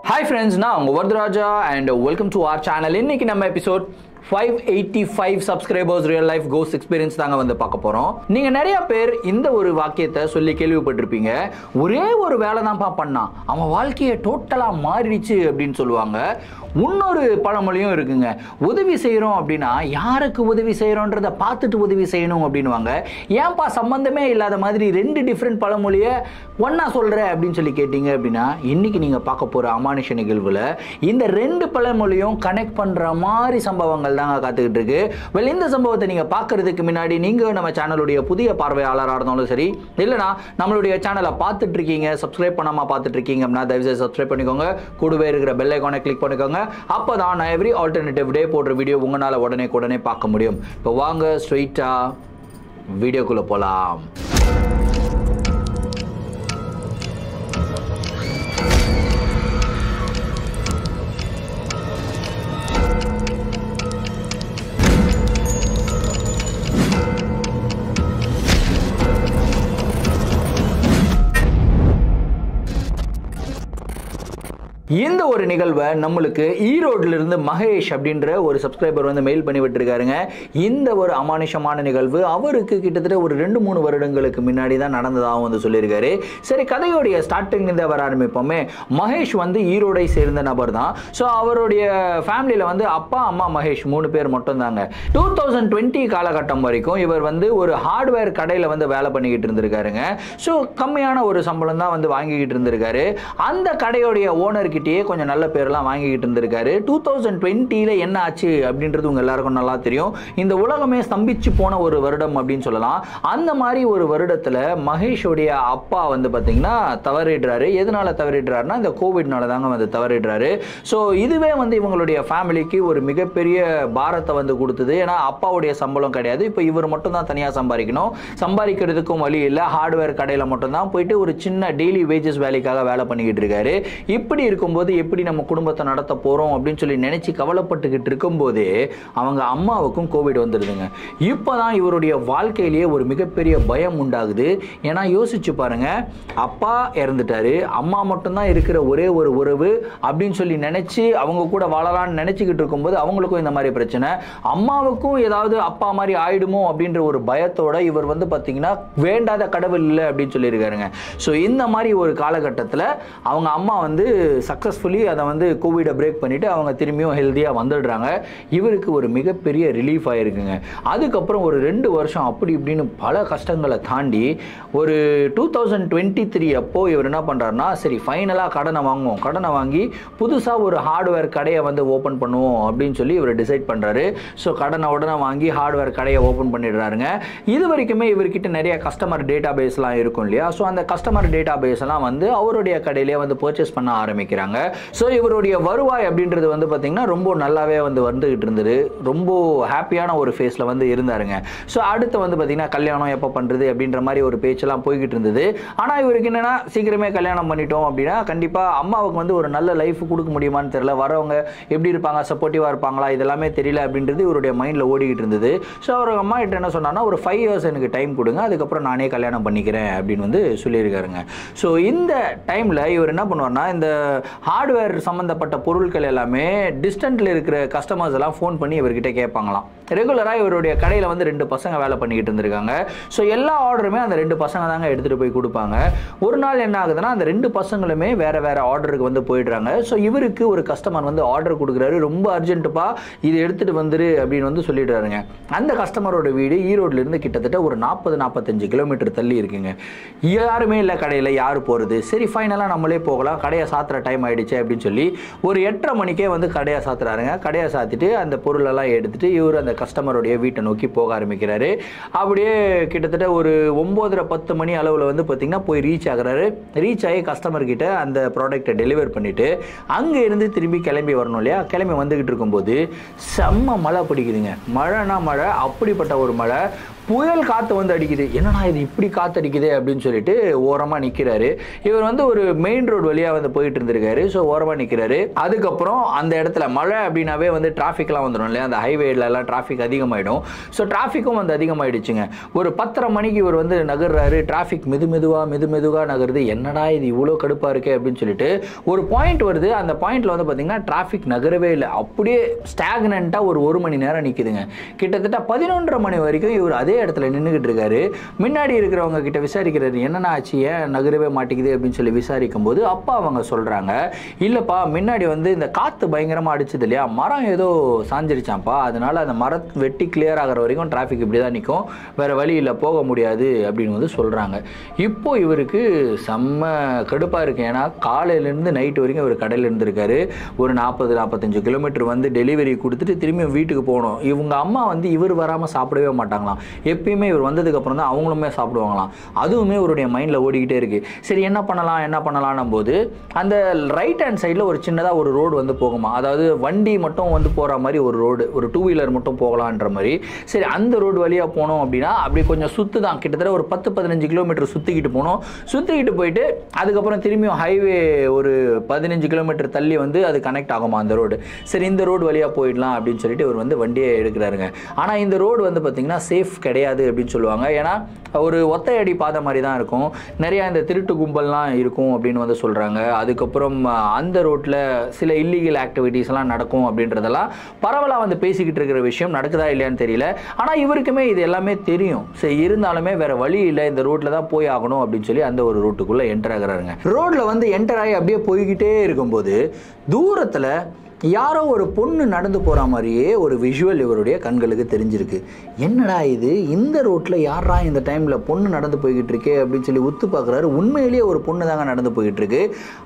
Hi friends, நான் உங்க வர்தராஜா and welcome to our channel. இன்னைக்கு நம்ம episode 585 subscribers real life ghost experience தாங்க வந்து பார்க்க போறோம். நீங்க நிறைய பேர் இந்த ஒரு வாக்கியத்தை சொல்லி கேள்விப்பட்டிருப்பீங்க. ஒரே ஒரு வேலை தான் பண்ணான், அவன் வாழ்க்கையை டோட்டலா மாறிடுச்சு அப்படின்னு சொல்லுவாங்க. இன்னொரு பழமொழியும் இருக்குங்க, உதவி செய்யறோம் அப்படின்னா யாருக்கு உதவி செய்யறோன்றத பார்த்துட்டு உதவி செய்யணும் அப்படின்னுவாங்க. ஏன்பா சம்பந்தமே இல்லாத மாதிரி ரெண்டு டிஃப்ரெண்ட் பழமொழியை ஒன்னா சொல்ற அப்படின்னு சொல்லி கேட்டீங்க அப்படின்னா, இன்னைக்கு நீங்க பார்க்க போற அமானுஷ நிகழ்வுல இந்த ரெண்டு பழமொழியும் கனெக்ட் பண்ற மாதிரி சம்பவங்கள் தாங்க காத்துக்கிட்டு இருக்கு. வெல், இந்த சம்பவத்தை நீங்க பார்க்கறதுக்கு முன்னாடி நீங்க நம்ம சேனலுடைய புதிய பார்வையாளராக இருந்தாலும் சரி, இல்லைனா நம்மளுடைய சேனலை பார்த்துட்டு இருக்கீங்க, சப்ஸ்கிரைப் பண்ணாம பார்த்துட்டு இருக்கீங்க அப்படின்னா தயவுசெய்து சப்ஸ்கிரைப் பண்ணிக்கோங்க. கூடவே இருக்கிற பெல் ஐகானை கிளிக் பண்ணிக்கோங்க. அப்பதான் நான் எவ்ரி ஆல்டர்னேட்டிவ் டே போடுற வீடியோ உங்களால உடனே பார்க்க முடியும். இப்போ வாங்க ஸ்ட்ரெயிட்டா வீடியோக்குள்ள போலாம். இந்த ஒரு நிகழ்வை நம்மளுக்கு ஈரோட்ல இருந்து மகேஷ் அப்படின்ற ஒரு சப்ஸ்கிரைபர் வந்து மெயில் பண்ணி விட்டுருக்காருங்க. இந்த ஒரு அமானுஷமான நிகழ்வு அவருக்கு கிட்டத்தட்ட ஒரு 2-3 வருடங்களுக்கு முன்னாடி தான் நடந்ததாகவும் வந்து சொல்லியிருக்காரு. சரி, கதையோடைய ஸ்டார்டிங் இருந்து வர ஆரம்பிப்போமே. மகேஷ் வந்து ஈரோடை சேர்ந்த நபர் தான். ஸோ அவருடைய ஃபேமிலியில் வந்து அப்பா அம்மா மகேஷ் 3 பேர் மட்டும் தாங்க. 2020 காலகட்டம் வரைக்கும் இவர் வந்து ஒரு ஹார்ட்வேர் கடையில் வந்து வேலை பண்ணிக்கிட்டு இருந்திருக்காருங்க. ஸோ கம்மியான ஒரு சம்பளம் தான் வந்து வாங்கிக்கிட்டு இருந்திருக்காரு. அந்த கடையோடைய ஓனருக்கு கொஞ்சம் நல்ல பேர்லாம் வாங்கிக்கிட்டு இருந்திருக்காரு. 2020 என்ன ஆச்சு அப்படின்றது உங்க எல்லாருக்கும் நல்லா தெரியும். இந்த உலகமே ஸ்தம்பிச்சு போன ஒரு வருடம் அப்படின்னு சொல்லலாம். அந்த மாதிரி ஒரு வருடத்துல மகேஷோடைய அப்பா வந்து பாத்தீங்கன்னா தவறிடுறாரு. எதனால தவறிடுறாருன்னா இந்த கோவிட்னால தாங்க வந்து தவறிடுறாரு. ஸோ இதுவே வந்து இவங்களுடைய ஃபேமிலிக்கு ஒரு மிகப்பெரிய பாரத்தை வந்து கொடுத்தது. ஏன்னா அப்பாவுடைய சம்பளம் கிடையாது, இப்போ இவர் மட்டும் தான் தனியாக சம்பாதிக்கணும். சம்பாதிக்கிறதுக்கும் வழி இல்லை. ஹார்ட்வேர் கடையில் மட்டும் தான் போயிட்டு ஒரு சின்ன டெய்லி வேஜஸ் வேலைக்காக வேலை பண்ணிக்கிட்டு இருக்காரு. இப்படி இருக்கும்போது எப்படி நம்ம குடும்பத்தை நடத்த போறோம் அப்படின்னு சொல்லி நினைச்சு கவலைப்பட்டுக்கிட்டு இருக்கும்போதே அவங்க அம்மாவுக்கும் கோவிட் வந்துடுதுங்க. இப்போதான் இவருடைய வாழ்க்கையிலேயே ஒரு மிகப்பெரிய பயம் உண்டாகுது. ஏன்னா யோசிச்சு பாருங்க, அப்பா இறந்துட்டாரு, அம்மா மட்டும்தான் இருக்கிற ஒரே ஒரு உறவு அப்படின்னு சொல்லி நினைச்சு அவங்க கூட வாழலாம்னு நினைச்சுக்கிட்டு இருக்கும்போது அவங்களுக்கும் இந்த மாதிரி பிரச்சனை, அம்மாவுக்கும் ஏதாவது அப்பா மாதிரி ஆயிடுமோ அப்படின்ற ஒரு பயத்தோட இவர் வந்து பார்த்தீங்கன்னா வேண்டாத கடவுள் இல்லை அப்படின்னு சொல்லியிருக்காருங்க. ஸோ இந்த மாதிரி ஒரு காலகட்டத்தில் அவங்க அம்மா வந்து சக்ஸஸ்ஃபுல்லி அதை வந்து கோவிடை பிரேக் பண்ணிவிட்டு அவங்க திரும்பியும் ஹெல்த்தியாக வந்துடுறாங்க. இவருக்கு ஒரு மிகப்பெரிய ரிலீஃப் ஆகிருக்குங்க. அதுக்கப்புறம் ஒரு 2 வருஷம் அப்படி இப்படின்னு பல கஷ்டங்களை தாண்டி ஒரு 2023 அப்போ இவர் என்ன பண்ணுறாருனா, சரி ஃபைனலாக கடனை வாங்குவோம், கடனை வாங்கி புதுசாக ஒரு ஹார்ட்வேர் கடையை வந்து ஓப்பன் பண்ணுவோம் அப்படின்னு சொல்லி இவர் டிசைட் பண்ணுறாரு. ஸோ கடனை உடனே வாங்கி ஹார்ட்வேர் கடையை ஓப்பன் பண்ணிடுறாருங்க. இது வரைக்குமே இவர்கிட்ட நிறைய கஸ்டமர் டேட்டா பேஸ்லாம் இருக்கும் இல்லையா? ஸோ அந்த கஸ்டமர் டேட்டா பேஸ் எல்லாம் வந்து அவருடைய கடையிலேயே வந்து பர்ச்சேஸ் பண்ண ஆரம்பிக்கிறாங்க. ஸோ இவருடைய வருவாய் அப்படின்றது வந்து பார்த்தீங்கன்னா ரொம்ப நல்லாவே வந்து வந்துகிட்டு இருந்தது. ரொம்ப ஹாப்பியான ஒரு ஃபேஸில் வந்து இருந்தாருங்க. ஸோ அடுத்து வந்து பார்த்தீங்கன்னா கல்யாணம் எப்போ பண்ணுறது அப்படின்ற மாதிரி ஒரு பேச்செல்லாம் போய்கிட்டு இருந்தது. ஆனால் இவருக்கு என்னென்னா, சீக்கிரமே கல்யாணம் பண்ணிட்டோம் அப்படின்னா கண்டிப்பாக அம்மாவுக்கு வந்து ஒரு நல்ல லைஃப் கொடுக்க முடியுமான்னு தெரியல, வரவங்க எப்படி இருப்பாங்க, சப்போர்ட்டிவாக இருப்பாங்களா, இதெல்லாமே தெரியல அப்படின்றது இவருடைய மைண்டில் ஓடிக்கிட்டு இருந்தது. ஸோ அவர் அம்மா கிட்ட என்ன சொன்னான்னா, ஒரு 5 years எனக்கு டைம் கொடுங்க, அதுக்கப்புறம் நானே கல்யாணம் பண்ணிக்கிறேன் அப்படின்னு வந்து சொல்லியிருக்காருங்க. ஸோ இந்த டைமில் இவர் என்ன பண்ணுவார்னா, இந்த ஹார்ட்வேர் சம்பந்தப்பட்ட பொருட்கள் எல்லாமே டிஸ்டன்ட்ல இருக்கிற கஸ்டமர்ஸ் எல்லாம் ஃபோன் பண்ணி இவர்கிட்ட கேட்பாங்களாம். ரெகுலராக இவருடைய கடையில் வந்து 2 பசங்க வேலை பண்ணிக்கிட்டு இருந்திருக்காங்க. ஸோ எல்லா ஆர்டருமே அந்த 2 பசங்க தாங்க எடுத்துகிட்டு போய் கொடுப்பாங்க. ஒரு நாள் என்ன ஆகுதுன்னா, அந்த 2 பசங்களுமே வேறு ஆர்டருக்கு வந்து போயிடுறாங்க. ஸோ இவருக்கு ஒரு கஸ்டமர் வந்து ஆர்டர் கொடுக்குறாரு, ரொம்ப அர்ஜென்ட்டுப்பா இது எடுத்துகிட்டு வந்துரு அப்படின்னு வந்து சொல்லிடுறாருங்க. அந்த கஸ்டமரோட வீடு ஈரோட்லேருந்து கிட்டத்தட்ட ஒரு 40-45 கிலோமீட்டர் தள்ளி இருக்குங்க. யாருமே இல்லை கடையில், யார் போகிறது? சரி ஃபைனலாக நம்மளே போகலாம், கடையை சாத்துற டைம் ஆகிடுச்சு அப்படின்னு சொல்லி ஒரு 8:30 மணிக்கே வந்து கடையை சாத்துறாருங்க. கடையை சாத்திட்டு அந்த பொருளெல்லாம் எடுத்துகிட்டு இவர் அந்த கஸ்டமருடைய வீட்டை நோக்கி போக ஆரம்பிக்கிறாரு. அப்படியே கிட்டத்தட்ட ஒரு 9:30-10 மணி அளவில் வந்து பார்த்தீங்கன்னா போய் ரீச் ஆகுறாரு. ரீச் ஆகி கஸ்டமர்கிட்ட அந்த ப்ராடக்ட்டை டெலிவர் பண்ணிவிட்டு அங்கே இருந்து திரும்பி கிளம்பி வரணும் இல்லையா? கிளம்பி வந்துக்கிட்டு இருக்கும்போது செம்ம மழை பிடிக்குதுங்க. மழைனா மழை, அப்படிப்பட்ட ஒரு மழை. புயல் காற்று வந்து அடிக்குது. என்னன்னா இது இப்படி காற்று அடிக்குது அப்படின்னு சொல்லிட்டு ஓரமாக நிற்கிறாரு. இவர் வந்து ஒரு மெயின் ரோடு வழியாக வந்து போயிட்டு இருந்திருக்காரு. ஸோ ஓரமாக நிற்கிறாரு. அதுக்கப்புறம் அந்த இடத்துல மழை அப்படின்னாவே வந்து டிராஃபிக்லாம் வந்துடும் இல்லையா, அந்த ஹைவேலலாம் டிராஃபிக் அதிகமாகிடும். ஸோ டிராஃபிக்கும் வந்து அதிகமாகிடுச்சுங்க. ஒரு 10:30 மணிக்கு இவர் வந்து நகர்றாரு. டிராஃபிக் மெதுமெதுவாக நகருது. என்னடா இது இவ்வளோ கடுப்பாக இருக்கே அப்படின்னு சொல்லிட்டு ஒரு பாயிண்ட் வருது. அந்த பாயிண்ட்ல வந்து பார்த்தீங்கன்னா டிராஃபிக் நகரவே இல்லை. அப்படியே ஸ்டாக்னண்ட்டாக ஒரு மணி நேரம் நிற்குதுங்க. கிட்டத்தட்ட 11:30 மணி வரைக்கும் இவர் அதே இடத்துல நின்றுக்கிட்டு இருக்காரு. முன்னாடி இருக்கிறவங்க கிட்ட விசாரிக்கிறாரு, என்னென்ன ஆச்சு, ஏன் நகரவே மாட்டேங்குது அப்படின்னு சொல்லி விசாரிக்கும் போது அப்பா அவங்க சொல்கிறாங்க, இல்லைப்பா முன்னாடி வந்து இந்த காற்று பயங்கரமாக அடிச்சது இல்லையா, மரம் ஏதோ சாஞ்சிருச்சான்ப்பா, அதனால அந்த மரம் வெட்டி கிளியர் ஆகிற வரைக்கும் டிராஃபிக் இப்படி தான் நிற்கும், வேறு வழி இல்லை, போக முடியாது அப்படின்னு வந்து சொல்கிறாங்க. இப்போ இவருக்கு செம்ம கடுப்பாக இருக்கு. ஏன்னா காலையிலேருந்து நைட்டு வரைக்கும் இவர் கடையில் இருந்திருக்காரு. ஒரு 40-45 கிலோமீட்டர் வந்து டெலிவரி கொடுத்துட்டு திரும்பி வீட்டுக்கு போகணும். இவங்க அம்மா வந்து இவர் வராமல் சாப்பிடவே மாட்டாங்களாம். எப்பயுமே இவர் வந்ததுக்கப்புறம் தான் அவங்களுமே சாப்பிடுவாங்களாம். அதுவுமே இவருடைய மைண்டில் ஓடிக்கிட்டே இருக்குது. சரி என்ன பண்ணலான்னும் போது அந்த ரைட் ஹேண்ட் சைடில் ஒரு சின்னதாக ஒரு ரோடு வந்து போகுமா, அதாவது வண்டி மட்டும் வந்து போகிற மாதிரி ஒரு ரோடு, ஒரு 2 வீலர் மட்டும் போகலான்ற மாதிரி. சரி அந்த ரோடு வழியாக போனோம் அப்படின்னா அப்படி கொஞ்சம் சுற்று தான், கிட்டத்தட்ட ஒரு 10-15 கிலோமீட்டர் சுற்றிக்கிட்டு போனோம். சுற்றிக்கிட்டு போயிட்டு அதுக்கப்புறம் திரும்பியும் ஹைவே ஒரு 15 கிலோமீட்டர் தள்ளி வந்து அது கனெக்ட் ஆகுமா அந்த ரோடு. சரி இந்த ரோடு வழியாக போயிடலாம் அப்படின்னு சொல்லிட்டு இவர் வந்து வண்டியை எடுக்கிறாருங்க. ஆனால் இந்த ரோடு வந்து பார்த்தீங்கன்னா சேஃப் கிடையாது அப்படின்னு சொல்லுவாங்க. ஏன்னா ஒரு ஒத்தையடி பாதை மாதிரி தான் இருக்கும், நிறையா இந்த திருட்டு கும்பல்லாம் இருக்கும் அப்படின்னு வந்து சொல்கிறாங்க. அதுக்கப்புறம் அந்த ரோட்டில் சில இல்லீகல் ஆக்டிவிட்டீஸ்லாம் நடக்கும் அப்படின்றதெல்லாம் பரவலாக வந்து பேசிக்கிட்டு இருக்கிற விஷயம், நடக்குதா இல்லையான்னு தெரியல. ஆனால் இவருக்குமே இது எல்லாமே தெரியும். சரி இருந்தாலுமே வேறு வழி இல்லை, இந்த ரோட்டில் தான் போய் ஆகணும் அப்படின்னு சொல்லி அந்த ஒரு ரூட்டுக்குள்ளே என்டர் ஆகிறாருங்க. ரோட்டில் வந்து என்டர் ஆகி அப்படியே போய்கிட்டே இருக்கும்போது தூரத்தில் யாரோ ஒரு பொண்ணு நடந்து போகிற மாதிரியே ஒரு விஷுவல் இவருடைய கண்களுக்கு தெரிஞ்சிருக்கு. என்னடா இது, இந்த ரோட்டில் யாரா இந்த டைமில் பொண்ணு நடந்து போய்கிட்டு இருக்கே அப்படின்னு சொல்லி உத்து பார்க்குறாரு. உண்மையிலேயே ஒரு பொண்ணு தாங்க நடந்து போய்கிட்டு இருக்கு.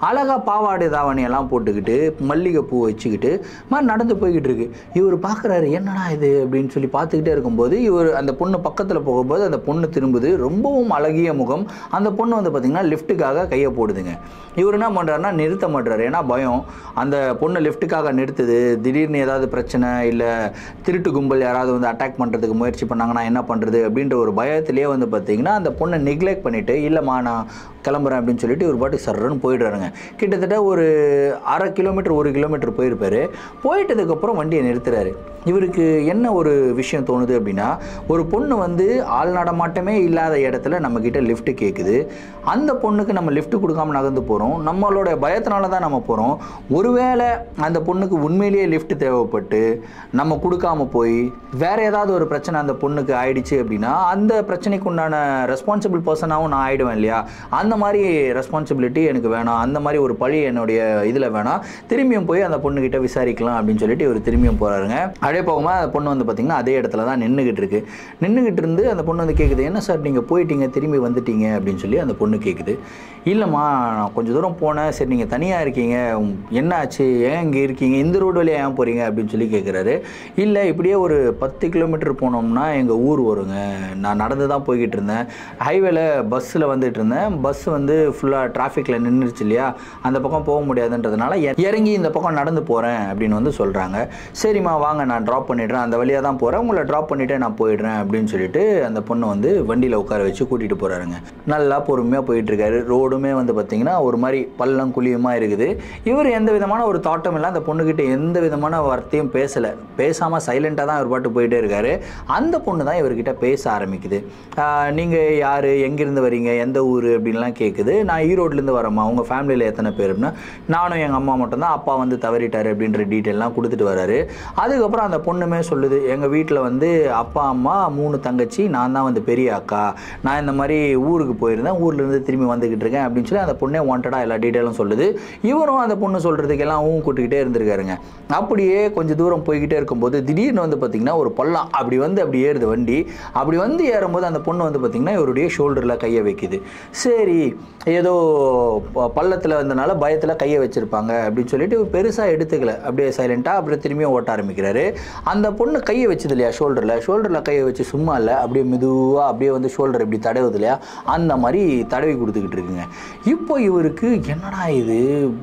அழகாக பாவாடை தாவணியெல்லாம் போட்டுக்கிட்டு மல்லிகைப்பூ வச்சுக்கிட்டு மாதிரி நடந்து போய்கிட்டு இருக்கு. இவர் பார்க்குறாரு, என்னடா இது அப்படின்னு சொல்லி பார்த்துக்கிட்டே இருக்கும்போது இவர் அந்த பொண்ணு பக்கத்தில் போகும்போது அந்த பொண்ணு திரும்புது. ரொம்பவும் அழகிய முகம். அந்த பொண்ணு வந்து பார்த்திங்கன்னா லிஃப்ட்டுக்காக கையை போடுதுங்க. இவர் என்ன பண்ணுறாருன்னா நிறுத்த மாட்டுறாரு. ஏன்னா பயம், அந்த பொண்ணு லிஃப்ட்டுக்காக நிறுத்துது, திடீர்னு ஏதாவது பிரச்சனை இல்லை திருட்டு கும்பல் யாராவது வந்து அட்டாக் பண்ணுறதுக்கு முயற்சி பண்ணாங்கன்னா என்ன பண்ணுறது அப்படின்ற ஒரு பயத்திலே வந்து பார்த்திங்கன்னா அந்த பொண்ணை நெக்லெக்ட் பண்ணிவிட்டு இல்லைம்மா நான் கிளம்புறேன் அப்படின்னு சொல்லிட்டு ஒரு பாட்டுக்கு சர்றன்னு போயிடுறாருங்க. கிட்டத்தட்ட ஒரு 1/2 கிலோமீட்டர் 1 கிலோமீட்டர் போயிருப்பார். போயிட்டதுக்கப்புறம் வண்டியை நிறுத்துறாரு. இவருக்கு என்ன ஒரு விஷயம் தோணுது அப்படின்னா, ஒரு பொண்ணு வந்து ஆள் நடமாட்டமே இல்லாத இடத்துல நம்மக்கிட்ட லிஃப்ட் கேட்குது. அந்த பொண்ணுக்கு நம்ம லிஃப்ட் கொடுக்காம நகர்ந்து போகிறோம். நம்மளோட பயத்தினால தான் நம்ம போகிறோம். ஒருவேளை அந்த பொண்ணுக்கு உண்மையிலேயே லிஃப்ட் தேவைப்பட்டு நம்ம கொடுக்காம போய் வேறு ஏதாவது ஒரு பிரச்சனை அந்த பொண்ணுக்கு ஆயிடுச்சு அப்படின்னா அந்த பிரச்சனைக்கு உண்டான ரெஸ்பான்சிபிள் பர்சனாகவும் நான் ஆகிடுவேன் இல்லையா. அந்த மாதிரி ரெஸ்பான்சிபிலிட்டி எனக்கு வேணாம், அந்த மாதிரி ஒரு பழி என்னுடைய இதில் வேணாம், திரும்பியும் போய் அந்த பொண்ணுக்கிட்ட விசாரிக்கலாம் அப்படின்னு சொல்லிட்டு இவர் திரும்பியும் போகிறாருங்க. அப்படியே போகும்போது அந்த பொண்ணு வந்து பார்த்திங்கன்னா அதே இடத்துல தான் நின்றுக்கிட்டு இருந்து அந்த பொண்ணு வந்து கேட்குது, என்ன சார் நீங்கள் போயிட்டீங்க திரும்பி வந்துட்டீங்க அப்படின்னு சொல்லி அந்த பொண்ணு கேட்குது. இல்லைம்மா நான் கொஞ்சம் தூரம் போனேன், சரி நீங்கள் தனியாக இருக்கீங்க, என்ன ஆச்சு, ஏன் இங்கே இருக்கீங்க, இந்த ரோடு வழியாக ஏன் போகிறீங்க அப்படின்னு சொல்லி கேட்குறாரு. இல்லை இப்படியே ஒரு 10 கிலோமீட்டர் போனோம்னா எங்கள் ஊர் வருங்க, நான் நடந்து தான் போய்கிட்டு இருந்தேன், ஹைவேல பஸ்ஸில் வந்துட்டு இருந்தேன், பஸ் வந்து ஃபுல்லாக டிராஃபிக்கில் நின்றுச்சு இல்லையா, அந்த பக்கம் போக முடியாதுன்றதுனால இறங்கி இந்த பக்கம் நடந்து போகிறேன் அப்படின்னு வந்து சொல்கிறாங்க. சரிம்மா வாங்க நான் ட்ராப் பண்ணிடுறேன், அந்த வழியாக தான் போகிறேன், உங்களை ட்ராப் பண்ணிவிட்டு நான் போயிடுறேன் அப்படின்னு சொல்லிட்டு அந்த பொண்ணை வந்து வண்டியில் உட்கார வச்சு கூட்டிகிட்டு போகிறாருங்க. நல்லா பொறுமையாக போயிட்டுருக்காரு. ரோடுமே வந்து பார்த்திங்கன்னா ஒரு மாதிரி பள்ளம் குழியுமாக இருக்குது. இவர் எந்த விதமான ஒரு தாட்டம் இல்லை, அந்த பொண்ணுக்கிட்ட எந்த விதமான வார்த்தையும் பேசாமல் சைலண்ட்டாக தான் இவர் பாட்டு போயிட்டே இருக்காரு. அந்த பொண்ணு தான் இவர்கிட்ட பேச ஆரம்பிக்குது. நீங்கள் யார், எங்கேருந்து வரீங்க, எந்த ஊர் அப்படின்லாம் கேட்குது. நான் ஈரோட்லேருந்து வரேம்மா, உங்கள் ஃபேமிலியில் எத்தனை பேர் அப்படின்னா நானும் எங்கள் அம்மா மட்டும்தான், அப்பா வந்து தவறிட்டார் அப்படின்ற டீட்டெயிலாம் கொடுத்துட்டு வராரு. அதுக்கப்புறம் அந்த பொண்ணுமே சொல்லுது, எங்கள் வீட்டில் வந்து அப்பா அம்மா 3 தங்கச்சி, நான் தான் வந்து பெரிய அக்கா, நான் இந்த மாதிரி ஊருக்கு போயிருந்தேன், ஊர்லேருந்து திரும்பி வந்துக்கிட்டு இருக்கேன் அப்படின்னு சொல்லி அந்த பொண்ணே வாண்டடாக எல்லா டீட்டெயிலும் சொல்லுது. இவரும் அந்த பொண்ணு சொல்கிறதுக்கெல்லாம் கூட்டிக்கிட்டே இருந்திருக்காருங்க. அப்படியே கொஞ்சம் தூரம் போய்கிட்டே இருக்கும்போது திடீர்னு வந்து பார்த்திங்கன்னா ஒரு பள்ளம் அப்படி ஏறுது வண்டி. அப்படி வந்து ஏறும்போது அந்த பொண்ணு வந்து பார்த்திங்கன்னா இவருடைய ஷோல்டரில் கையை வைக்குது. சரி ஏதோ பள்ளத்தில் வந்தனால பயத்தில் கையை வச்சுருப்பாங்க அப்படின்னு சொல்லிட்டு பெருசாக எடுத்துக்கல, அப்படியே சைலண்ட்டாக அப்புறம் திரும்பியும் ஓட்ட ஆரம்பிக்கிறாரு. அந்த பொண்ணு கையை வச்சது இல்லையா ஷோல்டரில் கையை வச்சு சும்மா இல்லை, அப்படியே மெதுவாக அப்படியே வந்து ஷோல்டர் இப்படி தடவுது இல்லையா, அந்த மாதிரி தடவி கொடுத்துக்கிட்டு இருக்குங்க. இப்போ இவருக்கு என்னடா இது,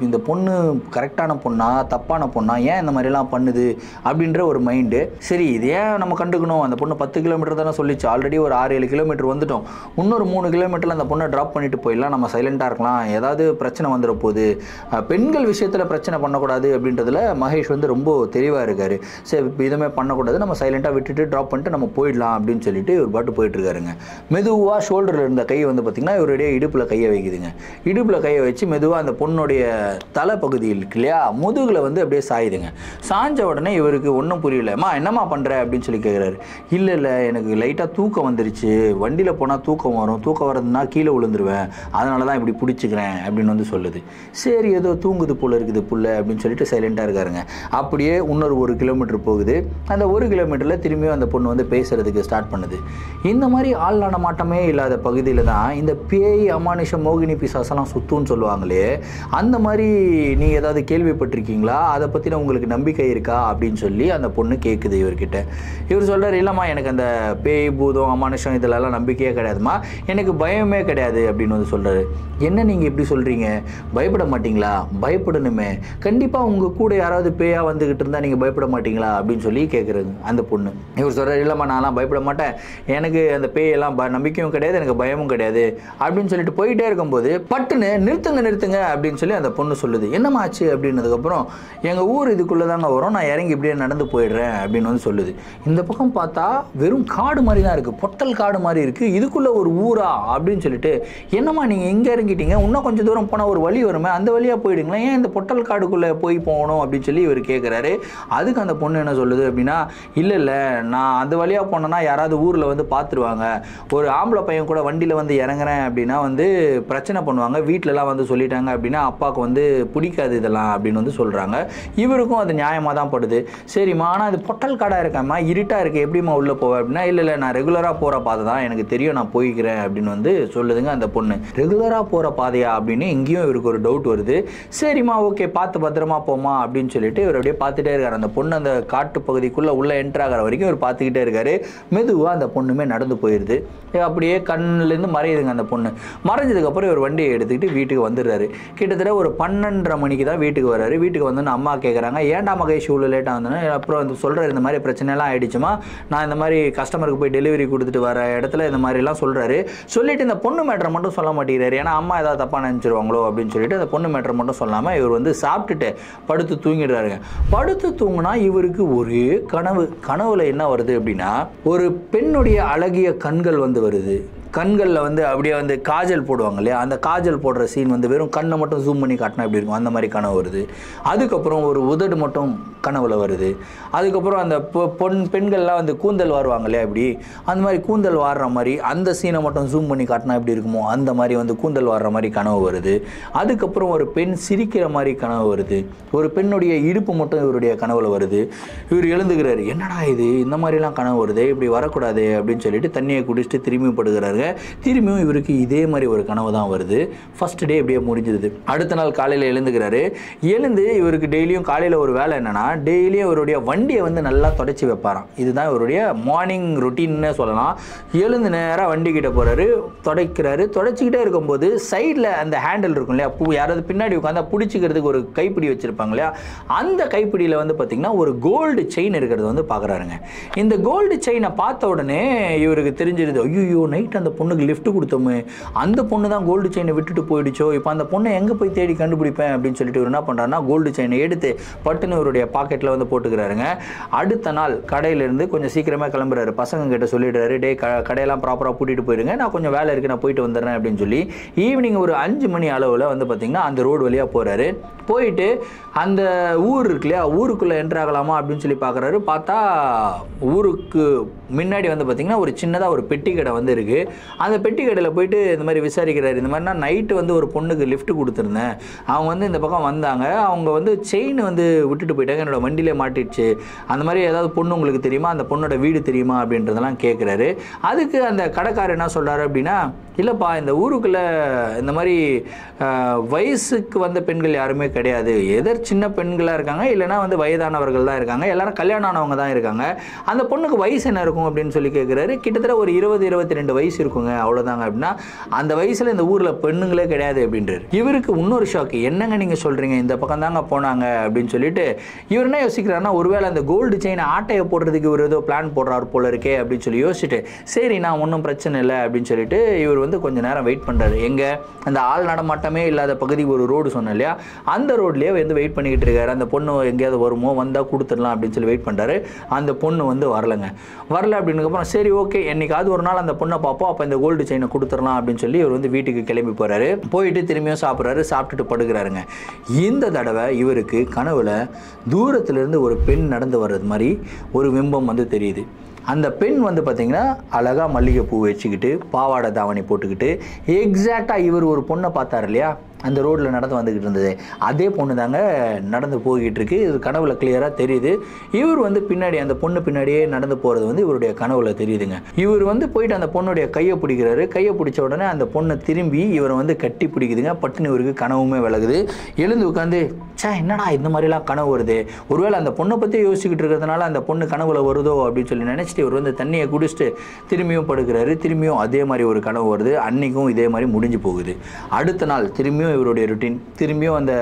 இந்த பொண்ணு கரெக்டான பொண்ணா தப்பான பொண்ணா, ஏன் இந்த மாதிரிலாம் பண்ணுது அப்படின்ற ஒரு மைண்டு. சரி இது ஏன் நம்ம கண்டுக்கணும், அந்த பொண்ணு 10 கிலோமீட்டர் தானே சொல்லிச்சு, ஆல்ரெடி ஒரு 6-7 கிலோமீட்டர் வந்துட்டோம், இன்னொரு 3 கிலோமீட்டரில் அந்த பொண்ணை ட்ராப் பண்ணிட்டு போயிடலாம், நம்ம சைலண்டாக இருக்கலாம், ஏதாவது பிரச்சனை வந்துட போகுது, பெண்கள் விஷயத்தில் பிரச்சனை பண்ணக்கூடாது அப்படின்றதுல மகேஷ் வந்து ரொம்ப தெளிவாக இருக்காரு. சரி இதுவுமே பண்ணக்கூடாது, நம்ம சைலண்டாக விட்டுட்டு ட்ராப் பண்ணிட்டு நம்ம போயிடலாம் அப்படின்னு சொல்லிட்டு ஒரு பாட்டு போயிட்டு இருக்காருங்க. மெதுவாக ஷோல்டரில் இருந்த கை வந்து பார்த்திங்கன்னா இவருடைய இடுப்பில் கையை வைக்குதுங்க. இடுப்பில் கையை வச்சு மெதுவாக அந்த பொண்ணுடைய தலைப்பகுதி இருக்கு இல்லையா, முதுகில் வந்து அப்படியே சாயுதுங்க. சாஞ்ச உடனே இவருக்கு ஒன்றும் புரியலம்மா என்னம்மா பண்ணுற அப்படின்னு சொல்லி கேட்குறாரு. இல்லை எனக்கு லைட்டாக தூக்கம் வந்துருச்சு, வண்டியில் போனால் தூக்கம் வரும், தூக்கம் வரதுன்னா கீழே விழுந்துருவேன், அதனால தான் இப்படி பிடிச்சிக்கிறேன் அப்படின்னு வந்து சொல்லுது. சரி ஏதோ தூங்குது போல இருக்குது புள்ள அப்படின்னு சொல்லிட்டு சைலண்டாக இருக்காருங்க. அப்படியே இன்னொரு 1 கிலோமீட்டர் போகுது. அந்த 1 கிலோமீட்டரில் திரும்பியும் அந்த பொண்ணு வந்து பேசுறதுக்கு ஸ்டார்ட் பண்ணுது. இந்த மாதிரி ஆள்லான மாட்டமே இல்லாத பகுதியில் தான் இந்த பேய் அமானுஷம் மோகினி பிசாசெல்லாம் சுத்துன்னு சொல்லுவாங்களே, அந்த மாதிரி நீங்கள் ஏதாவது கேள்விப்பட்டிருக்கீங்களா, அதை பற்றின உங்களுக்கு நம்பிக்கை இருக்கா அப்படின்னு சொல்லி அந்த பொண்ணு கேட்குது இவர்கிட்ட. இவர் சொல்கிறார், இல்லைம்மா எனக்கு அந்த பேய் பூதம் அமானுஷம் இதிலெல்லாம் நம்பிக்கையே கிடையாதுமா, எனக்கு பயமே கிடையாது அப்படின்னு வந்து சொல்கிறாரு. என்ன நீங்கள் எப்படி சொல்கிறீங்க, பயப்பட மாட்டிங்களா, பயப்படணுமே, கண்டிப்பாக உங்கள் கூட யாராவது பேயாக வந்துக்கிட்டு இருந்தால் நீங்கள் பயப்பட மாட்டிங்களா அப்படின்னு சொல்லி கேட்குறது அந்த பொண்ணு. இவர் சொல்கிறார், இல்லைம்மா நான்லாம் பயப்பட மாட்டேன், எனக்கு அந்த பேயெல்லாம் நம்பிக்கையும் கிடையாது, எனக்கு பயமும் கிடையாது அப்படின்னு சொல்லிட்டு போயிட்டே இருக்கும்போது பட்டுன்னு நிறுத்துங்க அப்படின்னு சொல்லி அந்த பொண்ணு சொல்லுது. என்னம்மா ஆச்சு அப்படின்னதுக்கப்புறம், எங்கள் ஊர் இதுக்குள்ளே தாங்க வரும், நான் இறங்கி இப்படியே நடந்து போயிடுறேன் அப்படின்னு வந்து சொல்லுது. இந்த பக்கம் பார்த்தா வெறும் காடு மாதிரி தான் இருக்குது, பொட்டல் காடு மாதிரி இருக்குது, இதுக்குள்ளே ஒரு ஊரா அப்படின்னு சொல்லிட்டு, என்னம்மா நீங்கள் எங்கே இறங்கிட்டீங்க, இன்னும் கொஞ்சம் தூரம் போனால் ஒரு வழி வருமே அந்த வழியாக போயிடுங்களேன், ஏன் இந்த பொட்டல் காடுக்குள்ளே போய் போகணும் அப்படின்னு சொல்லி இவர் கேட்குறாரு. அதுக்கு அந்த பொண்ணு என்ன சொல்லுது அப்படின்னா, இல்லை நான் அந்த வழியாக போனேன்னா யாராவது ஊரில் வந்து பார்த்துருவாங்க, ஒரு ஆம்பளை பையன் கூட வண்டியில் வந்து இறங்குறேன் அப்படின்னா வந்து பிரச்சனை பண்ணுவாங்க, வீட்டிலலாம் வந்து சொல்லிட்டாங்க அப்படின்னா அப்பாவுக்கு வந்து பிடிக்காது இதெல்லாம் அப்படின்னு வந்து சொல்கிறாங்க. இவருக்கும் அது நியாயமாக தான் படுது. சரிம்மா ஆனால் அது பொட்டல் காடாக இருக்காம்மா, இருட்டாக இருக்குது, எப்படிம்மா உள்ளே போவேன் அப்படின்னா, இல்லை நான் ரெகுலராக போகிற பாதை தான், எனக்கு தெரியும் நான் போய்க்கிறேன் அப்படின்னு வந்து சொல்லுதுங்க அந்த பொண்ணு. ரெகுலராக போகிற பாதையா அப்படின்னு இங்கேயும் இவருக்கு ஒரு டவுட் வருது. சரிம்மா ஓகே பார்த்து பத்திரமா போமா அப்படின்னு சொல்லிட்டு இவர் அப்படியே பார்த்துட்டே இருக்கார். அந்த பொண்ணு அந்த காட்டு பகுதிக்குள்ளே உள்ளே என்ட்ரு ஆகிற வரைக்கும் இவர் பார்த்துக்கிட்டே இருக்காரு. மெதுவாக அந்த பொண்ணுமே நடந்து போயிடுது. அப்படியே கண்ணிலேருந்து மறையுதுங்க அந்த பொண்ணு. மறைஞ்சதுக்கப்புறம் இவர் வண்டியை எடுத்துக்கிட்டு வீட்டுக்கு வந்துடுறாரு. கிட்டத்தட்ட ஒரு 12:30 மணிக்கு தான் வீட்டுக்கு வர்றாரு. வீட்டுக்கு வந்து அம்மா கேட்குறாங்க, ஏன்டா மகேஷ் இவ்வளோ லேட்டாக வந்தேன்னு. அப்புறம் வந்து சொல்கிறார், இந்த மாதிரி பிரச்சனைலாம் ஆகிடுச்சுமா, நான் இந்த மாதிரி கஸ்டமருக்கு போய் டெலிவரி கொடுத்துட்டு வர இடத்துல இந்த மாதிரிலாம் சொல்கிறாரு. சொல்லிட்டு இந்த பொண்ணு மேட்டரை மட்டும் சொல்ல மாட்டேங்கிறாரு, ஏன்னா அம்மா ஏதாவது தப்பாக நினச்சிருவாங்களோ அப்படின்னு சொல்லிட்டு அந்த பொண்ணு மேட்டரை மட்டும் சொல்லாமல் இவர் வந்து சாப்பிட்டுட்டு படுத்து தூங்கிடுறாருங்க. படுத்து தூங்கினா இவருக்கு ஒரே கனவுல என்ன வருது அப்படின்னா, ஒரு பெண்ணுடைய அழகிய கண்கள் வந்து வருது. கண்களில் வந்து அப்படியே வந்து காஜல் போடுவாங்க இல்லையா, அந்த காஜல் போடுற சீன் வந்து வெறும் கண்ணை மட்டும் ஜூம் பண்ணி காட்டினா எப்படி இருக்கும் அந்த மாதிரி கனவு வருது. அதுக்கப்புறம் ஒரு உதடு மட்டும் கனவுல வருது. அதுக்கப்புறம் அந்த பெண்கள்லாம் வந்து கூந்தல் வாருவாங்க இல்லையா, இப்படி அந்த மாதிரி கூந்தல் வாடுற மாதிரி அந்த சீனை மட்டும் ஜூம் பண்ணி காட்டினா எப்படி இருக்குமோ அந்த மாதிரி வந்து கூந்தல் வாடுற மாதிரி கனவு வருது. அதுக்கப்புறம் ஒரு பெண் சிரிக்கிற மாதிரி கனவு வருது. ஒரு பெண்ணுடைய இடுப்பு மட்டும் இவருடைய கனவுல வருது. இவர் எழுந்துக்கிறாரு, என்னடா இது இந்த மாதிரிலாம் கனவு வருது, இப்படி வரக்கூடாது அப்படின்னு சொல்லிட்டு தண்ணியை குடிச்சிட்டு திரும்பி படுகிறாரு. திரும்பியும் இவருக்கு இதே மாதிரி ஒரு கனவு தான் வருது. ஃபர்ஸ்ட் டே இப்படியே முடிஞ்சிருது. அடுத்த நாள் காலையில் எழுந்துக்கிறாரு. எழுந்து இவருக்கு டெய்லியும் காலையில் ஒரு வேலை என்னன்னா, டெய்லியும் இவருடைய வண்டியை வந்து நல்லா தொடச்சி வைப்பாராம். இதுதான் இவருடைய மார்னிங் ரொட்டீன்னு சொல்லலாம். எழுந்து நேராக வண்டி கிட்ட போறாரு, தொடக்கிறாரு. தொடச்சிக்கிட்டே இருக்கும்போது சைடில் அந்த ஹேண்டில் இருக்கும் இல்லையா, யாராவது பின்னாடி உட்காந்து பிடிச்சிக்கிறதுக்கு ஒரு கைப்பிடி வச்சிருப்பாங்க இல்லையா, அந்த கைப்பிடியில் வந்து பார்த்தீங்கன்னா ஒரு கோல்டு செயின் இருக்கிறது வந்து பார்க்குறாருங்க. இந்த கோல்டு செயினை பார்த்த உடனே இவருக்கு தெரிஞ்சிருது, ஐயோ நைட் அந்த பொண்ணுக்கு லிஃப்ட் கொடுத்தோமே, அந்த பொண்ணு தான் கோல்டு செயினை விட்டுட்டு போயிடுச்சோ, இப்போ அந்த பொண்ணை எங்கே போய் தேடி கண்டுபிடிப்பேன் அப்படின்னு சொல்லிட்டு இவர் என்ன பண்ணுறாருன்னா, கோல்டு செயினை எடுத்து பட்டுன்னு இவருடைய பாக்கெட்டில் வந்து போட்டுக்கிறாருங்க. அடுத்த நாள் கடையிலேருந்து கொஞ்சம் சீக்கிரமாக கிளம்புறாரு. பசங்க கிட்ட சொல்லிடுறாரு, டே கடையெல்லாம் ப்ராப்பராக பூட்டிட்டு போயிடுங்க, நான் கொஞ்சம் வேலை இருக்குது, நான் போயிட்டு வந்துடுறேன் அப்படின்னு சொல்லி ஈவினிங் ஒரு 5 மணி அளவில் வந்து பார்த்திங்கன்னா அந்த ரோடு வழியாக போகிறாரு. போயிட்டு அந்த ஊர் இருக்கு இல்லையா, ஊருக்குள்ளே என்ட்ரு ஆகலாமா அப்படின்னு சொல்லி பார்க்குறாரு. பார்த்தா ஊருக்கு முன்னாடி வந்து பார்த்திங்கன்னா ஒரு சின்னதாக ஒரு பெட்டி கடை வந்து இருக்குது. அந்த பெட்டி கடையில் போயிட்டு இந்த மாதிரி விசாரிக்கிறாரு. இந்த மாதிரினா நைட்டு வந்து ஒரு பொண்ணுக்கு லிஃப்ட் கொடுத்துருந்தேன், அவங்க வந்து இந்த பக்கம் வந்தாங்க, அவங்க வந்து செயின் வந்து விட்டுட்டு போயிட்டாங்க, என்னோடய வண்டியிலே மாட்டிடுச்சு, அந்த மாதிரி ஏதாவது பொண்ணு உங்களுக்கு தெரியுமா, அந்த பொண்ணோட வீடு தெரியுமா அப்படின்றதெல்லாம் கேட்குறாரு. அதுக்கு அந்த கடைக்காரர் என்ன சொல்கிறாரு அப்படின்னா, இல்லைப்பா இந்த ஊருக்குள்ளே இந்த மாதிரி வயசுக்கு வந்த பெண்கள் யாருமே கிடையாது, எதர் சின்ன பெண்களாக இருக்காங்க, இல்லைனா வந்து வயதானவர்கள் தான் இருக்காங்க, எல்லாரும் கல்யாணம் ஆனவங்க தான் இருக்காங்க. அந்த பொண்ணுக்கு வயசு என்ன இருக்கும் அப்படின்னு சொல்லி கேட்குறாரு. கிட்டத்தட்ட ஒரு 20-22 வயசு இருக்குங்க, அவ்வளோதாங்க. அப்படின்னா அந்த வயசில் இந்த ஊரில் பெண்ணுங்களே கிடையாது அப்படின்றாரு. இவருக்கு இன்னொரு ஷாக்கு, என்னங்க நீங்கள் சொல்கிறீங்க, இந்த பக்கம் தாங்க போனாங்க அப்படின்னு சொல்லிட்டு இவர் என்ன யோசிக்கிறாருன்னா, ஒருவேளை அந்த கோல்டு செயின் ஆட்டையை போடுறதுக்கு இவர் ஏதோ பிளான் போடுறாரு போல இருக்கே அப்படின்னு சொல்லி யோசிச்சுட்டு, சரி நான் ஒன்றும் பிரச்சனை இல்லை அப்படின்னு சொல்லிட்டு இவர் வந்து கொஞ்சம் நேரம் வெயிட் பண்ணுறாரு. எங்கே அந்த ஆள் நடமாட்டமே இல்லாத பகுதி ஒரு ரோடு சொன்னேன் இல்லையா, அந்த ரோட்லேயே வந்து வெயிட் பண்ணிக்கிட்டு இருக்காரு. அந்த பொண்ணு எங்கேயாவது வருமோ, வந்தால் கொடுத்துடலாம் அப்படின்னு சொல்லி வெயிட் பண்ணுறாரு. அந்த பொண்ணு வந்து வரலைங்க. வரல அப்படின்னதுக்கப்புறம் சரி ஓகே என்னைக்காவது ஒரு நாள் அந்த பொண்ணை பார்ப்போம், அப்போ இந்த கோல்டு செயினை கொடுத்துடலாம் அப்படின்னு சொல்லி இவர் வந்து வீட்டுக்கு கிளம்பி போகிறாரு. போயிட்டு திரும்பியும் சாப்பிட்றாரு, சாப்பிட்டுட்டு படுக்கிறாருங்க. இந்த தடவை இவருக்கு கனவுல தூரத்திலிருந்து ஒரு பெண் நடந்து வர்றது மாதிரி ஒரு பிம்பம் வந்து தெரியுது. அந்த பெண் வந்து பார்த்திங்கன்னா அழகாக மல்லிகைப்பூ வச்சுக்கிட்டு பாவாடை தாவணி போட்டுக்கிட்டு எக்ஸாக்டாக இவர் ஒரு பொண்ணை பார்த்தார் இல்லையா, அந்த ரோட்டில் நடந்து வந்துக்கிட்டு இருந்தது, அதே பொண்ணு தாங்க நடந்து போய்கிட்டு இருக்கு. இது கனவுல கிளியராக தெரியுது. இவர் வந்து பின்னாடி அந்த பொண்ணு பின்னாடியே நடந்து போகிறது வந்து இவருடைய கனவுல தெரியுதுங்க. இவர் வந்து போயிட்டு அந்த பொண்ணுடைய கையை பிடிக்கிறாரு. கையை பிடிச்ச உடனே அந்த பொண்ணை திரும்பி இவரை வந்து கட்டி பிடிக்குதுங்க. பட்டுன்னு இவருக்கு கனவுமே விலகுது. எழுந்து உட்காந்து என்னடா இந்த மாதிரிலாம் கனவு வருது, ஒருவேளை அந்த பொண்ணை பற்றி யோசிச்சுக்கிட்டு இருக்கிறதுனால அந்த பொண்ணு கனவுல வருதோ அப்படின்னு சொல்லி நினச்சிட்டு இவர் வந்து தண்ணியை குடிச்சிட்டு திரும்பியும் படுக்கிறாரு. திரும்பியும் அதே மாதிரி ஒரு கனவு வருது. அன்னைக்கும் இதே மாதிரி முடிஞ்சு போகுது. அடுத்த நாள் திரும்பியும் இவருடைய ருட்டீன். திரும்பியும் அந்த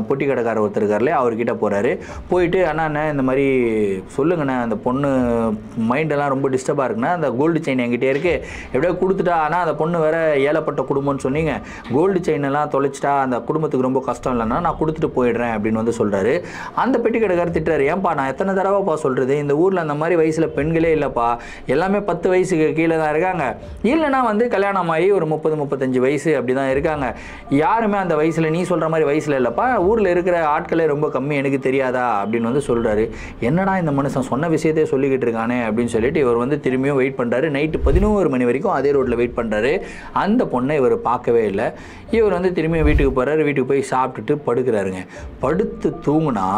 பொட்டி கடைக்காரர் ஒருத்தர் இருக்கார்லே அவர்கிட்ட போகிறாரு. போயிட்டு அண்ணா இந்த மாதிரி சொல்லுங்கண்ணே, அந்த பொண்ணு மைண்டெல்லாம் ரொம்ப டிஸ்டர்பாக இருக்குண்ணா, அந்த கோல்டு செயின் என்கிட்ட இருக்குது, எப்படியோ கொடுத்துட்டா, ஆனால் அந்த பொண்ணு வேறு ஏழப்பட்ட குடும்பம்னு சொன்னீங்க, கோல்டு செயினெல்லாம் தொலைச்சிட்டா அந்த குடும்பத்துக்கு ரொம்ப கஷ்டம் இல்லைன்னா நான் கொடுத்துட்டு போயிடுறேன் அப்படின்னு வந்து சொல்கிறாரு. அந்த பெட்டி கடைக்காரர் திட்டுறாரு, ஏன்பா நான் எத்தனை தடவைப்பா சொல்கிறது, இந்த ஊரில் அந்த மாதிரி வயசில் பெண்களே இல்லைப்பா, எல்லாமே 10 வயசுக்கு கீழே தான் இருக்காங்க, இல்லைனா வந்து கல்யாணம் ஆகி ஒரு 30-35 வயசு அப்படி தான் இருக்காங்க, யாருமே அந்த வயசில் நீ சொல்கிற மாதிரி வயசில் இல்லைப்பா, ஊரில் இருக்கிற ஆட்களே ரொம்ப கம்மி, எனக்கு தெரியாதா அப்படின்னு வந்து சொல்கிறாரு. என்னடா இந்த மனுஷன் சொன்ன விஷயத்தையே சொல்லிக்கிட்டு இருக்கானே அப்படின்னு சொல்லிட்டு இவர் வந்து திரும்பியும் வெயிட் பண்ணுறாரு. நைட்டு 11 மணி வரைக்கும் அதே ரோட்டில் வெயிட் பண்ணுறாரு. அந்த பொண்ணை இவர் பார்க்கவே இல்லை. இவர் வந்து திரும்பியும் வீட்டுக்கு போகிறாரு. வீட்டுக்கு போய் சாப்பிட்டுட்டு படுக்கிறாருங்க. படுத்து தூங்குனா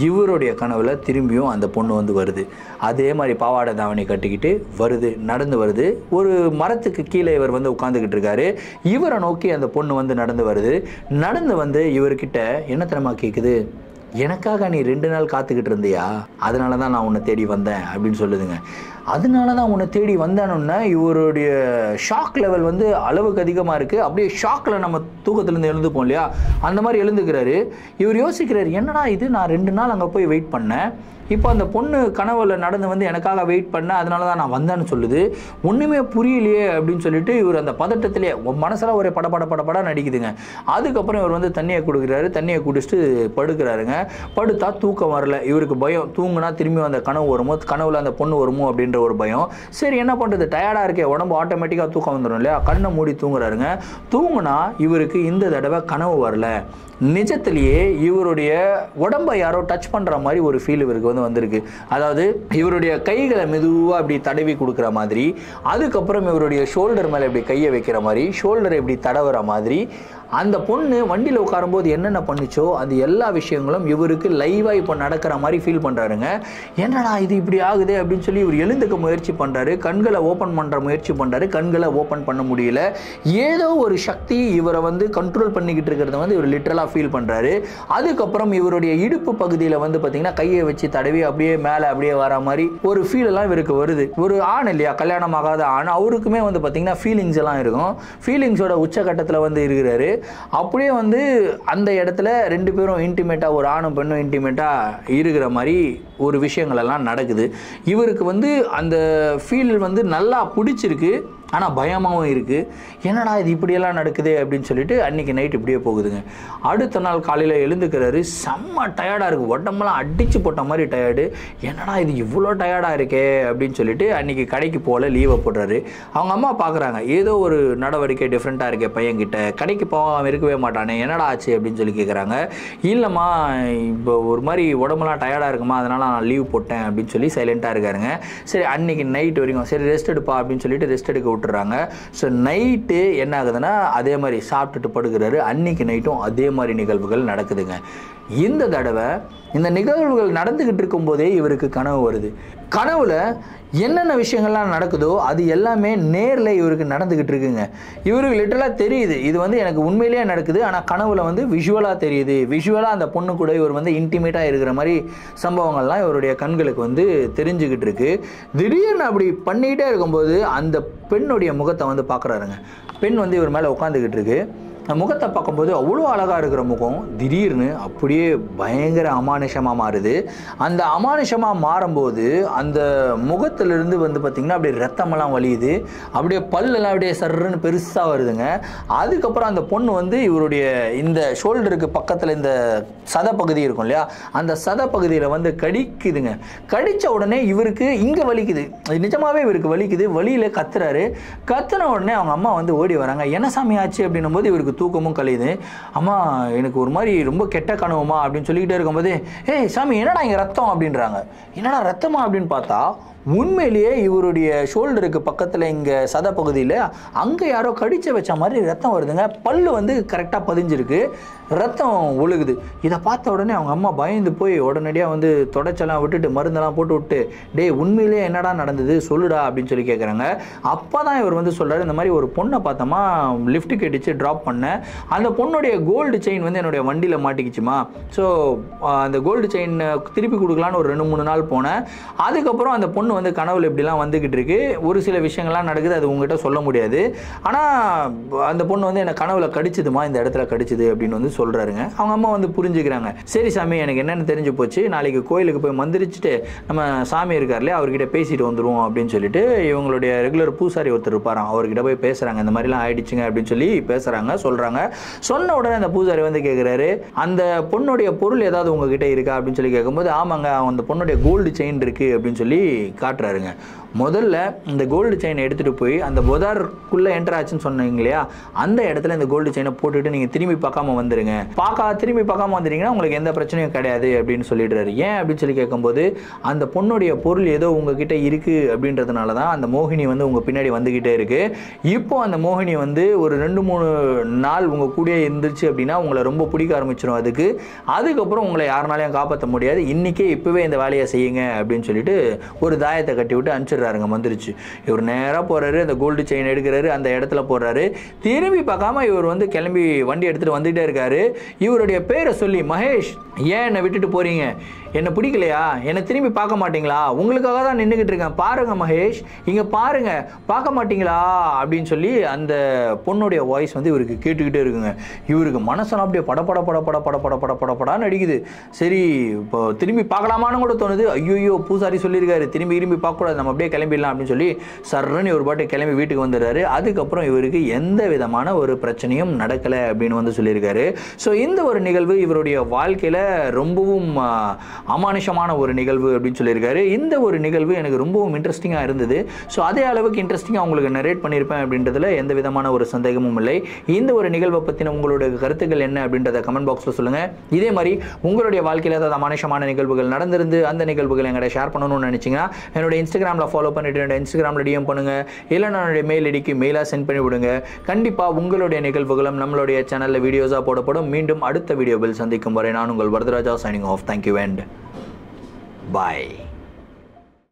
இவருடைய கனவுல திரும்பியும் அந்த பொண்ணு வந்து வருது. அதே மாதிரி பாவாடை தாவணி கட்டிக்கிட்டு வருது, நடந்து வருது. ஒரு மரத்துக்கு கீழே இவர் வந்து உட்காந்துக்கிட்டு இருக்காரு. இவரை நோக்கி அந்த பொண்ணு வந்து நடந்து வருது. நடந்து வந்து இவர்கிட்ட என்ன தெரியுமா கேட்குது, எனக்காக நீ 2 நாள் காத்துக்கிட்டு இருந்தியா, அதனால தான் நான் உன்னை தேடி வந்தேன் அப்படின்னு சொல்லுதுங்க. அதனால தான் உன்னை தேடி வந்தானுன்னா இவருடைய ஷாக் லெவல் வந்து அளவுக்கு அதிகமாக இருக்குது. அப்படியே ஷாக்கில் நம்ம தூக்கத்துலேருந்து எழுந்துப்போம் இல்லையா, அந்த மாதிரி எழுந்துக்கிறாரு. இவர் யோசிக்கிறார், என்னடா இது, நான் 2 நாள் அங்கே போய் வெயிட் பண்ணேன், இப்போ அந்த பொண்ணு கனவுல நடந்து வந்து எனக்காக வெயிட் பண்ண, அதனால தான் நான் வந்தேன்னு சொல்லுது, ஒன்றுமே புரியலையே அப்படின்னு சொல்லிட்டு இவர் அந்த பதட்டத்திலே மனசில் ஒரு படப்பட நடிக்குதுங்க. அதுக்கப்புறம் இவர் வந்து தண்ணியை கொடுக்குறாரு. தண்ணியை குடிச்சிட்டு படுக்கிறாருங்க. படுத்தா தூக்கம் வரல. இவருக்கு பயம், தூங்குனா திரும்பி அந்த கனவு வருமோ, கனவுல அந்த பொண்ணு வருமோ அப்படின்ற ஒரு பயம். சரி என்ன பண்ணுறது, டயர்டாக இருக்கே, உடம்பு ஆட்டோமேட்டிக்காக தூக்கம் வந்துடும் இல்லையா, கண்ணை மூடி தூங்குறாருங்க. தூங்குனா இவருக்கு இந்த தடவை கனவு வரல, நிஜத்திலேயே இவருடைய உடம்பை யாரோ டச் பண்ணுற மாதிரி ஒரு ஃபீல் இவருக்கு வந்திருக்கு. அதாவது இவருடைய கைகளை மெதுவாக அப்படி தடவி கொடுக்குற மாதிரி, அதுக்கப்புறம் இவருடைய ஷோல்டர் மேலே இப்படி கையை வைக்கிற மாதிரி, ஷோல்டரை இப்படி தடவுற மாதிரி, அந்த பொண்ணு வண்டியில் உட்காரும்போது என்னென்ன பண்ணிச்சோ அந்த எல்லா விஷயங்களும் இவருக்கு லைவாக இப்போ நடக்கிற மாதிரி ஃபீல் பண்ணுறாருங்க. என்னடா இது இப்படி ஆகுது அப்படின்னு சொல்லி இவர் எழுந்துக்க முயற்சி பண்ணுறாரு. கண்களை ஓப்பன் பண்ணுற முயற்சி பண்ணுறாரு. கண்களை ஓப்பன் பண்ண முடியல. ஏதோ ஒரு சக்தி இவரை வந்து கண்ட்ரோல் பண்ணிக்கிட்டு இருக்கிறத வந்து இவர் லிட்டரலாக ஃபீல் பண்ணுறாரு. அதுக்கப்புறம் இவருடைய இடுப்பு பகுதியில் வந்து பார்த்திங்கன்னா கையை வச்சு தடவி அப்படியே மேலே அப்படியே வர மாதிரி ஒரு ஃபீலெல்லாம் இவருக்கு வருது. ஒரு ஆண் இல்லையா, கல்யாணம் ஆகாத ஆண், அவருக்குமே வந்து பார்த்திங்கன்னா ஃபீலிங்ஸ் எல்லாம் இருக்கும். ஃபீலிங்ஸோட உச்சகட்டத்தில் வந்து இருக்கிறாரு. அப்படியே வந்து அந்த இடத்துல 2 பேரும் இன்டிமேட்டாக, ஒரு ஆணும் பெண்ணும் இன்டிமேட்டாக இருக்கிற மாதிரி ஒரு விஷயங்கள் எல்லாம் நடக்குது. இவருக்கு வந்து அந்த ஃபீல் வந்து நல்லா பிடிச்சிருக்கு. ஆனால் பயமாகவும் இருக்குது. என்னடா இது இப்படியெல்லாம் நடக்குது அப்படின்னு சொல்லிட்டு அன்றைக்கி நைட் இப்படியே போகுதுங்க. அடுத்த நாள் காலையில் எழுந்துக்கிறாரு. செம்ம டயர்டாக இருக்குது, உடம்பெல்லாம் அடித்து போட்ட மாதிரி டயர்டு. என்னடா இது இவ்வளோ டயர்டாக இருக்கே அப்படின்னு சொல்லிட்டு அன்றைக்கி கடைக்கு போகல, லீவை போடுறாரு. அவங்க அம்மா பார்க்குறாங்க, ஏதோ ஒரு நடவடிக்கை டிஃப்ரெண்ட்டாக இருக்கே பையன்கிட்ட, கடைக்கு போகாமல் இருக்கவே மாட்டானே, என்னடா ஆச்சு அப்படின்னு சொல்லி கேட்குறாங்க. இல்லைம்மா இப்போ ஒரு மாதிரி உடம்புலாம் டயர்டாக இருக்குமா, அதனால் நான் லீவ் போட்டேன் அப்படின்னு சொல்லி சைலண்ட்டாக இருக்காருங்க. சரி அன்றைக்கி நைட் வரைக்கும் சரி ரெஸ்ட் எடுப்பா அப்படின்னு சொல்லிட்டு ரெஸ்ட் எடுக்க விட்டுறாங்க. ஸோ நைட்டு என்ன ஆகுதுன்னா அதே மாதிரி சாப்பிட்டுட்டு படுக்கிறாரு. அன்னைக்கு நைட்டும் அதே மாதிரி நிகழ்வுகள் நடக்குதுங்க. இந்த தடவை இந்த நிகழ்வுகள் நடந்துக்கிட்டு இருக்கும்போதே இவருக்கு கனவு வருது. கனவுல என்னென்ன விஷயங்கள்லாம் நடக்குதோ அது எல்லாமே நேரில் இவருக்கு நடந்துக்கிட்டு இருக்குங்க. இவருக்கு லிட்டரலாக தெரியுது இது வந்து எனக்கு உண்மையிலேயே நடக்குது, ஆனால் கனவுல வந்து விஷுவலாக தெரியுது. விஷுவலாக அந்த பொண்ணு கூட இவர் வந்து இன்டிமேட்டாக இருக்கிற மாதிரி சம்பவங்கள்லாம் இவருடைய கண்களுக்கு வந்து தெரிஞ்சுக்கிட்டு இருக்கு. திடீர்னு அப்படி பண்ணிக்கிட்டே இருக்கும்போது அந்த பெண்ணுடைய முகத்தை வந்து பார்க்குறாருங்க. பெண் வந்து இவர் மேலே உட்காந்துக்கிட்டு இருக்கு. முகத்தை பார்க்கும்போது அவ்வளோ அழகாக இருக்கிற முகம் திடீர்னு அப்படியே பயங்கர அமானுஷமாக மாறுது. அந்த அமானுஷமாக மாறும்போது அந்த முகத்திலிருந்து வந்து பார்த்திங்கன்னா அப்படியே ரத்தமெல்லாம் வலியுது, அப்படியே பல்லெல்லாம் அப்படியே சர்ன்னு பெருசாக வருதுங்க. அதுக்கப்புறம் அந்த பொண்ணு வந்து இவருடைய இந்த ஷோல்டருக்கு பக்கத்தில் இந்த சதை பகுதி இருக்கும் இல்லையா, அந்த சதை பகுதியில் வந்து கடிக்குதுங்க. கடித்த உடனே இவருக்கு இங்கே வலிக்குது, நிஜமாகவே இவருக்கு வலிக்குது. வலியில் கத்துறாரு. கத்துன உடனே அவங்க அம்மா வந்து ஓடி வராங்க. என்ன சாமி ஆச்சு அப்படின்னும் போது இவருக்கு தூக்கமும் கழியுது. அம்மா எனக்கு ஒரு மாதிரி ரொம்ப கெட்ட கனவுமா அப்படின்னு சொல்லிக்கிட்டே இருக்கும்போது, ஏய் சாமி என்னடா இங்கே ரத்தம் அப்படின்றாங்க. என்னடா ரத்தமா அப்படின்னு பார்த்தா உண்மையிலேயே இவருடைய ஷோல்டருக்கு பக்கத்தில் இங்கே சதை பகுதியில் அங்கே யாரோ கடிச்சு வச்ச மாதிரி ரத்தம் வருதுங்க. பல்லு வந்து கரெக்டாக பதிஞ்சிருக்கு, ரத்தம் ஒழுகுது. இதை பார்த்த உடனே அவங்க அம்மா பயந்து போய் உடனடியாக வந்து தொடச்செல்லாம் விட்டுட்டு மருந்தெல்லாம் போட்டு விட்டு, டேய் உண்மையிலேயே என்னடா நடந்தது சொல்லுடா அப்படின்னு சொல்லி கேட்குறாங்க. அப்போ தான் இவர் வந்து சொல்கிறார், இந்த மாதிரி ஒரு பொண்ணை பார்த்தோமா லிஃப்ட்டுக்கு அடித்து ட்ராப் பண்ணேன், அந்த பொண்ணுடைய கோல்டு செயின் வந்து என்னுடைய வண்டியில் மாட்டிக்கிச்சுமா. ஸோ அந்த கோல்டு செயின் திருப்பி கொடுக்கலான்னு ஒரு 2-3 நாள் போனேன். அதுக்கப்புறம் அந்த பொண்ணு வந்து கனவுல இப்படிலாம் வந்துகிட்டு இருக்கு, ஒரு சில விஷயங்கள்லாம் நடக்குது, அது உங்ககிட்ட சொல்ல முடியாது. ஆனால் அந்த பொண்ணு வந்து என்னை கனவுல கடிச்சதுமா, இந்த இடத்துல கடிச்சது அப்படின்னு வந்து சொல்றாருங்க. அவங்க அம்மா வந்து புரிஞ்சுக்கிறாங்க. சரி சாமி எனக்கு என்னென்னு தெரிஞ்சு போச்சு, நாளைக்கு கோயிலுக்கு போய் மந்திரிச்சுட்டு நம்ம சாமி இருக்கார்லையே அவர்கிட்ட பேசிட்டு வந்துடுவோம் அப்படின்னு சொல்லிட்டு இவங்களுடைய ரெகுலர் பூசாரி ஒருத்தர் இருப்பாராம், அவர்கிட்ட போய் பேசுறாங்க. இந்த மாதிரிலாம் ஆயிடுச்சுங்க அப்படின்னு சொல்லி பேசுறாங்க, சொல்றாங்க. சொன்ன உடனே அந்த பூசாரி வந்து கேட்குறாரு, அந்த பொண்ணுடைய பொருள் ஏதாவது உங்ககிட்ட இருக்கா அப்படின்னு சொல்லி கேட்கும்போது, ஆமாங்க அந்த பொண்ணுடைய கோல்டு செயின் இருக்கு அப்படின்னு சொல்லி காட்டுறாருங்க. முதல்ல இந்த கோல்டு செயினை எடுத்துகிட்டு போய் அந்த பொதாருக்குள்ளே என்டர் ஆச்சுன்னு சொன்னீங்க இல்லையா, அந்த இடத்துல இந்த கோல்டு செயினை போட்டுட்டு நீங்கள் திரும்பி பார்க்காம வந்துடுங்க. திரும்பி பார்க்காம வந்துட்டீங்கன்னா உங்களுக்கு எந்த பிரச்சனையும் கிடையாது அப்படின்னு சொல்லிடுறாரு. ஏன் அப்படின்னு சொல்லி கேட்கும்போது, அந்த பொண்ணுடைய பொருள் ஏதோ உங்ககிட்ட இருக்குது அப்படின்றதுனால தான் அந்த மோகினி வந்து உங்கள் பின்னாடி வந்துக்கிட்டே இருக்குது. இப்போ அந்த மோகினி வந்து ஒரு 2-3 நாள் உங்கள் கூடயே இருந்துச்சு அப்படின்னா உங்களை ரொம்ப பிடிக்க ஆரம்பிச்சிடும். அதுக்கப்புறம் உங்களை யாருனாலையும் காப்பாற்ற முடியாது. இன்றைக்கே இப்போவே இந்த வேலையை செய்யுங்க அப்படின்னு சொல்லிட்டு ஒரு தாயத்தை கட்டி விட்டு அனுப்பிச்சிடுறாருங்க. வந்துருச்சு. இவர் நேராக போறாரு, அந்த கோல்டு செயின் எடுக்கிறாரு, அந்த இடத்துல போடுறாரு. திரும்பி பார்க்காம இவர் வந்து கிளம்பி வண்டி எடுத்துட்டு வந்துட்டே இருக்காரு. இவருடைய பேரை சொல்லி, மகேஷ் ஏன் என்னை விட்டுட்டு போறீங்க, என்ன பிடிக்கலையா, என்னை திரும்பி பார்க்க மாட்டீங்களா, உங்களுக்காக தான் நின்றுக்கிட்டு இருக்கேன், பாருங்க மகேஷ் இங்க பாருங்க, பார்க்க மாட்டீங்களா அப்படின்னு சொல்லி அந்த பொண்ணுடைய வாய்ஸ் வந்து இவருக்கு கேட்டுக்கிட்டே இருக்குங்க. இவருக்கு மனசெல்லாம் அப்படியே படப்படான்னு அடிக்குது. சரி இப்போ திரும்பி பார்க்கலாமான்னு கூட தோணுது. ஐயோ பூசாரி சொல்லியிருக்காரு திரும்பி பார்க்கக்கூடாது, நம்ம அப்படியே கிளம்பிடலாம் அப்படின்னு சொல்லி சர்ன்னு ஒரு பாட்டு கிளம்பி வீட்டுக்கு வந்துடுறாரு. அதுக்கப்புறம் இவருக்கு எந்த விதமான ஒரு பிரச்சனையும் நடக்கலை அப்படின்னு வந்து சொல்லியிருக்காரு. ஸோ இந்த ஒரு நிகழ்வு இவருடைய வாழ்க்கையில் ரொம்பவும் அமானுஷமான ஒரு நிகழ்வு அப்படின்னு சொல்லியிருக்காரு. இந்த ஒரு நிகழ்வு எனக்கு ரொம்பவும் இன்ட்ரெஸ்டிங்காக இருந்தது. ஸோ அதே அளவுக்கு இன்ட்ரெஸ்டிங்காக உங்களுக்கு நரேட் பண்ணியிருப்பேன் அப்படின்றதுல எந்த விதமான ஒரு சந்தேகமும் இல்லை. இந்த ஒரு நிகழ்வை பற்றின உங்களுடைய கருத்துக்கள் என்ன அப்படின்றத கமெண்ட் பாக்ஸில் சொல்லுங்கள். இதே மாதிரி உங்களுடைய வாழ்க்கையில் ஏதாவது அமானுஷமான நிகழ்வுகள் நடந்திருந்து அந்த நிகழ்வுகளை எங்களை ஷேர் பண்ணணும்னு நினச்சிங்கன்னா என்னோட இன்ஸ்டாகிராமில் ஃபாலோ பண்ணிட்டு என்னோட இன்ஸ்டாகிராமில் டிஎம் பண்ணுங்கள், இல்லை என்னுடைய மெயில் ஐடிக்கு மெயிலாக சென்ட் பண்ணி விடுங்க. கண்டிப்பாக உங்களுடைய நிகழ்வுகளும் நம்மளுடைய சேனலில் வீடியோஸாக போடப்படும். மீண்டும் அடுத்த வீடியோவில் சந்திக்கும் வரை நான் உங்கள் Varadaraja signing off. Thank you and bye.